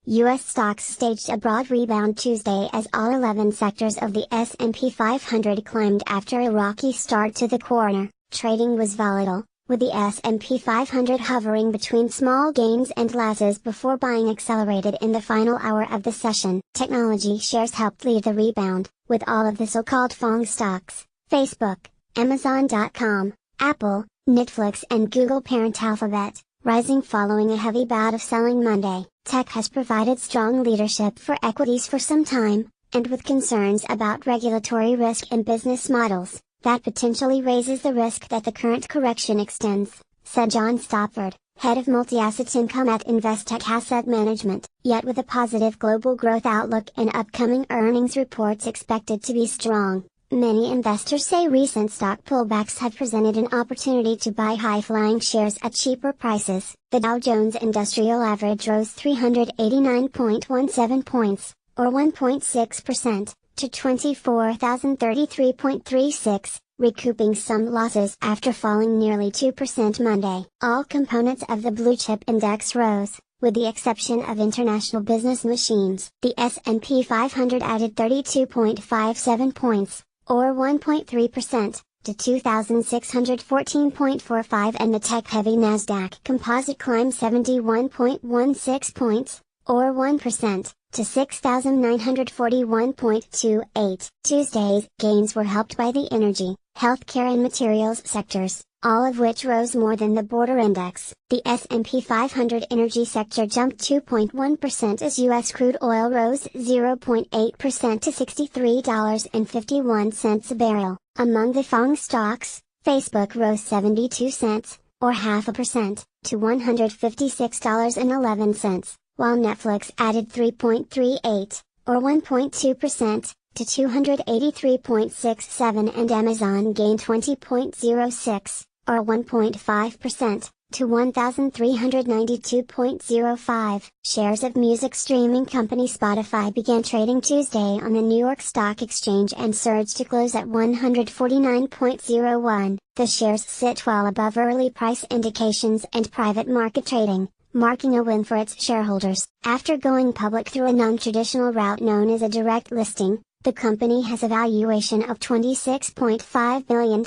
U.S. stocks staged a broad rebound Tuesday as all 11 sectors of the S&P 500 climbed after a rocky start to the quarter. Trading was volatile, with the S&P 500 hovering between small gains and losses before buying accelerated in the final hour of the session. Technology shares helped lead the rebound, with all of the so-called FANG stocks, Facebook, Amazon.com, Apple, Netflix and Google parent Alphabet, rising following a heavy bout of selling Monday. Tech has provided strong leadership for equities for some time, and with concerns about regulatory risk in business models, that potentially raises the risk that the current correction extends, said John Stopford, head of multi-asset income at Investec Asset Management. Yet with a positive global growth outlook and upcoming earnings reports expected to be strong, many investors say recent stock pullbacks have presented an opportunity to buy high-flying shares at cheaper prices. The Dow Jones Industrial Average rose 389.17 points, or 1.6%, to 24,033.36, recouping some losses after falling nearly 2% Monday. All components of the blue-chip index rose, with the exception of international business machines. The S&P 500 added 32.57 points, or 1.3%, to 2,614.45, and the tech-heavy Nasdaq Composite climbed 71.16 points, or 1%, to 6,941.28. Tuesday's gains were helped by the energy, healthcare and materials sectors, all of which rose more than the border index. The S&P 500 energy sector jumped 2.1% as U.S. crude oil rose 0.8% to $63.51 a barrel. Among the FANG stocks, Facebook rose 72 cents, or 0.5%, to $156.11. While Netflix added 3.38, or 1.2%, to $283.67, and Amazon gained 20.06, or 1.5%, to $1,392.05. Shares of music streaming company Spotify began trading Tuesday on the New York Stock Exchange and surged to close at $149.01. The shares sit well above early price indications and private market trading, marking a win for its shareholders. After going public through a non-traditional route known as a direct listing, the company has a valuation of $26.5 billion.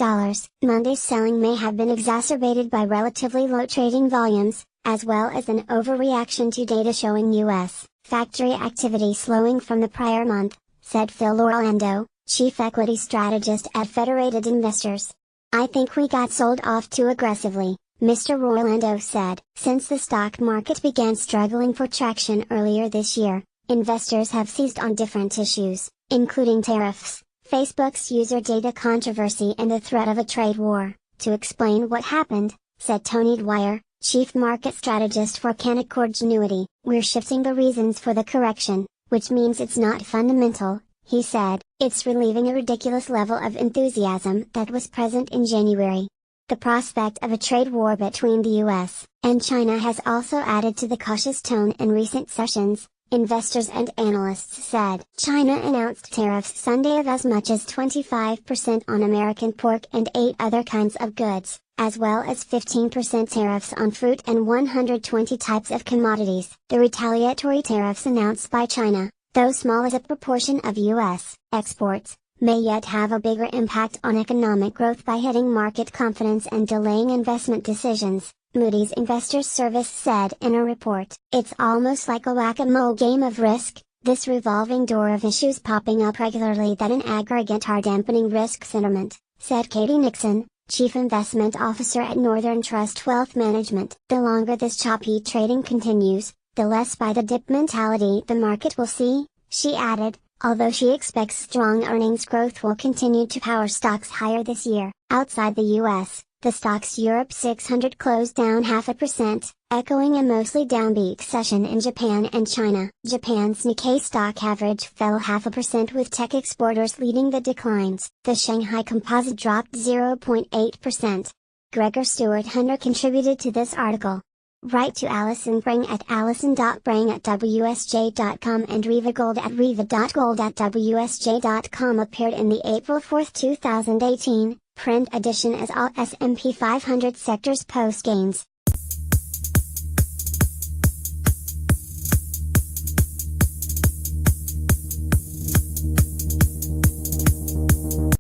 Monday's selling may have been exacerbated by relatively low trading volumes, as well as an overreaction to data showing U.S. factory activity slowing from the prior month, said Phil Orlando, chief equity strategist at Federated Investors. "I think we got sold off too aggressively," Mr. Orlando said. Since the stock market began struggling for traction earlier this year, investors have seized on different issues, including tariffs, Facebook's user data controversy and the threat of a trade war. To explain what happened, said Tony Dwyer, chief market strategist for Canaccord Genuity, "We're shifting the reasons for the correction, which means it's not fundamental," he said. "It's relieving a ridiculous level of enthusiasm that was present in January." The prospect of a trade war between the U.S. and China has also added to the cautious tone in recent sessions, investors and analysts said. China announced tariffs Sunday of as much as 25% on American pork and 8 other kinds of goods, as well as 15% tariffs on fruit and 120 types of commodities. The retaliatory tariffs announced by China, though small as a proportion of U.S. exports, may yet have a bigger impact on economic growth by hitting market confidence and delaying investment decisions, Moody's Investors Service said in a report. "It's almost like a whack-a-mole game of risk, this revolving door of issues popping up regularly that in aggregate are dampening risk sentiment," said Katie Nixon, Chief Investment Officer at Northern Trust Wealth Management. "The longer this choppy trading continues, the less by the dip mentality the market will see," she added, although she expects strong earnings growth will continue to power stocks higher this year. Outside the U.S., the Stoxx Europe 600 closed down 0.5%, echoing a mostly downbeat session in Japan and China. Japan's Nikkei stock average fell 0.5% with tech exporters leading the declines. The Shanghai Composite dropped 0.8%. Gregor Stewart Hunter contributed to this article. Write to Alison Brang at alison.brang@wsj.com and Riva Gold at riva.gold@wsj.com appeared in the April 4, 2018, print edition as all S&P 500 sectors post gains.